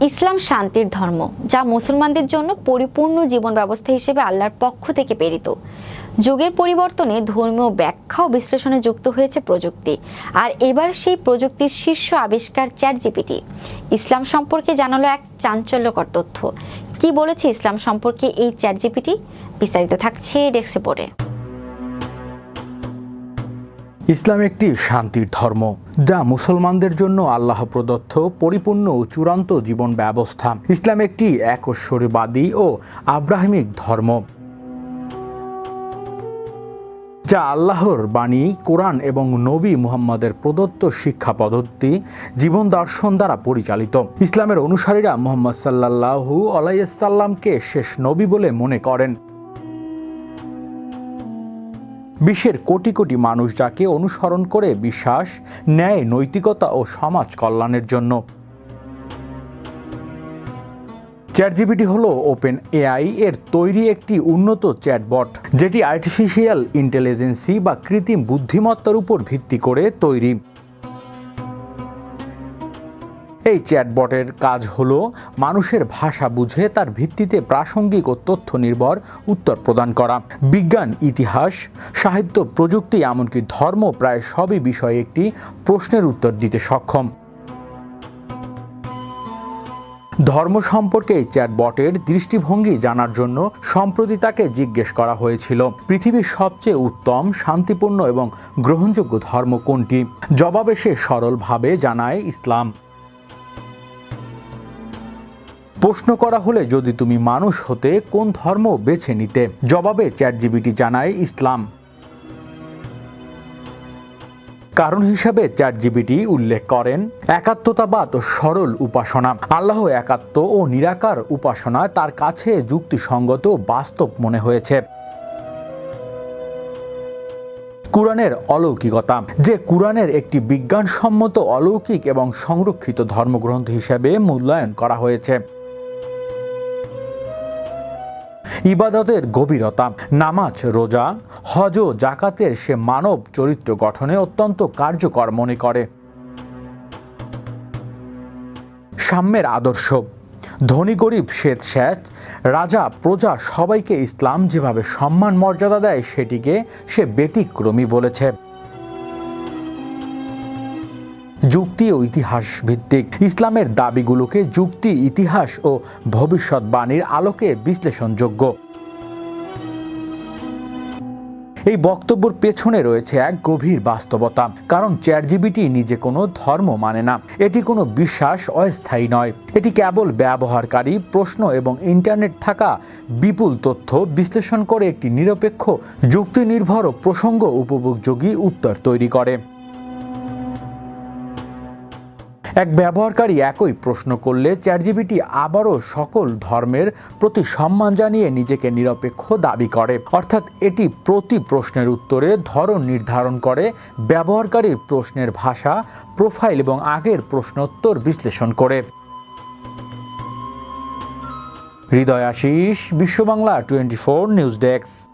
ইসলাম শান্তির ধর্ম, যা মুসলমানদের জন্য পরিপূর্ণ জীবন ব্যবস্থা হিসেবে আল্লাহর পক্ষ থেকে প্রেরিত। যুগের পরিবর্তনে ধর্মীয় ব্যাখ্যা ও বিশ্লেষণে যুক্ত হয়েছে প্রযুক্তি, আর এবার সেই প্রযুক্তির শীর্ষ আবিষ্কার চ্যাটজিপিটি ইসলাম সম্পর্কে জানালো এক চাঞ্চল্যকর তথ্য। কি বলেছে ইসলাম সম্পর্কে এই চ্যাটজিপিটি? বিস্তারিত থাকছে ডেস্ক রিপোর্টে। ইসলাম একটি শান্তির ধর্ম, যা মুসলমানদের জন্য আল্লাহ প্রদত্ত পরিপূর্ণ ও চূড়ান্ত জীবন ব্যবস্থা। ইসলাম একটি একশ্বরবাদী ও আব্রাহামিক ধর্ম, যা আল্লাহর বাণী, কোরআন এবং নবী মুহাম্মদের প্রদত্ত শিক্ষা পদ্ধতি, জীবন দর্শন দ্বারা পরিচালিত। ইসলামের অনুসারীরা মুহাম্মদ সাল্লাল্লাহু আলাইহি ওয়াসাল্লামকে শেষ নবী বলে মনে করেন। বিশ্বের কোটি কোটি মানুষ যাকে অনুসরণ করে বিশ্বাস, ন্যায়, নৈতিকতা ও সমাজ কল্যাণের জন্য। চ্যাটজিপিটি হলো ওপেন এআই এর তৈরি একটি উন্নত চ্যাটবট, যেটি আর্টিফিশিয়াল ইন্টেলিজেন্সি বা কৃত্রিম বুদ্ধিমত্তার উপর ভিত্তি করে তৈরি। এই চ্যাটবটের কাজ হলো মানুষের ভাষা বুঝে তার ভিত্তিতে প্রাসঙ্গিক ও তথ্য নির্ভর উত্তর প্রদান করা। বিজ্ঞান, ইতিহাস, সাহিত্য, প্রযুক্তি, এমনকি ধর্ম, প্রায় সবই বিষয়ে একটি প্রশ্নের উত্তর দিতে সক্ষম। ধর্ম সম্পর্কে এই চ্যাটবটের দৃষ্টিভঙ্গি জানার জন্য সম্প্রতি তাকে জিজ্ঞেস করা হয়েছিল, পৃথিবীর সবচেয়ে উত্তম, শান্তিপূর্ণ এবং গ্রহণযোগ্য ধর্ম কোনটি? জবাবে সে সরলভাবে জানায় ইসলাম। প্রশ্ন করা হলে যদি তুমি মানুষ হতে কোন ধর্ম বেছে নিতে? জবাবে চ্যাটজিপিটি জানায় ইসলাম। কারণ হিসাবে চ্যাটজিপিটি উল্লেখ করেন একাত্মতাবাদ ও সরল উপাসনা। আল্লাহ একাত্ম ও নিরাকার উপাসনা তার কাছে যুক্তিসঙ্গত ও বাস্তব মনে হয়েছে। কুরআনের অলৌকিকতা, যে কুরআনের একটি বিজ্ঞানসম্মত, অলৌকিক এবং সংরক্ষিত ধর্মগ্রন্থ হিসেবে মূল্যায়ন করা হয়েছে। ইবাদতের গভীরতা, নামাজ, রোজা, হজ ও জাকাতের সে মানব চরিত্র গঠনে অত্যন্ত কার্যকর মনে করে। সাম্যের আদর্শ, ধনী গরিব, শ্বেত শ্যাত, রাজা প্রজা সবাইকে ইসলাম যেভাবে সম্মান মর্যাদা দেয় সেটিকে সে ব্যতিক্রমী বলেছে। যুক্তি ও ইতিহাস ভিত্তিক, ইসলামের দাবিগুলোকে যুক্তি, ইতিহাস ও ভবিষ্যৎবাণীর আলোকে বিশ্লেষণযোগ্য। এই বক্তব্যের পেছনে রয়েছে এক গভীর বাস্তবতা, কারণ চ্যাটজিপিটি নিজে কোনো ধর্ম মানে না। এটি কোনো বিশ্বাস, অস্থায়ী নয়। এটি কেবল ব্যবহারকারী, প্রশ্ন এবং ইন্টারনেট থাকা বিপুল তথ্য বিশ্লেষণ করে একটি নিরপেক্ষ, যুক্তি নির্ভর ও প্রসঙ্গ উপযোগী উত্তর তৈরি করে। এক ব্যবহারকারী একই প্রশ্ন করলে চ্যাটজিপিটি আবারও সকল ধর্মের প্রতি সম্মান জানিয়ে নিজেকে নিরপেক্ষ দাবি করে, অর্থাৎ এটি প্রতি প্রশ্নের উত্তরে ধরন নির্ধারণ করে, ব্যবহারকারীর প্রশ্নের ভাষা, প্রোফাইল এবং আগের প্রশ্নোত্তর বিশ্লেষণ করে। হৃদয় আশিস, বিশ্ব বাংলা 24 নিউজ ডেস্ক।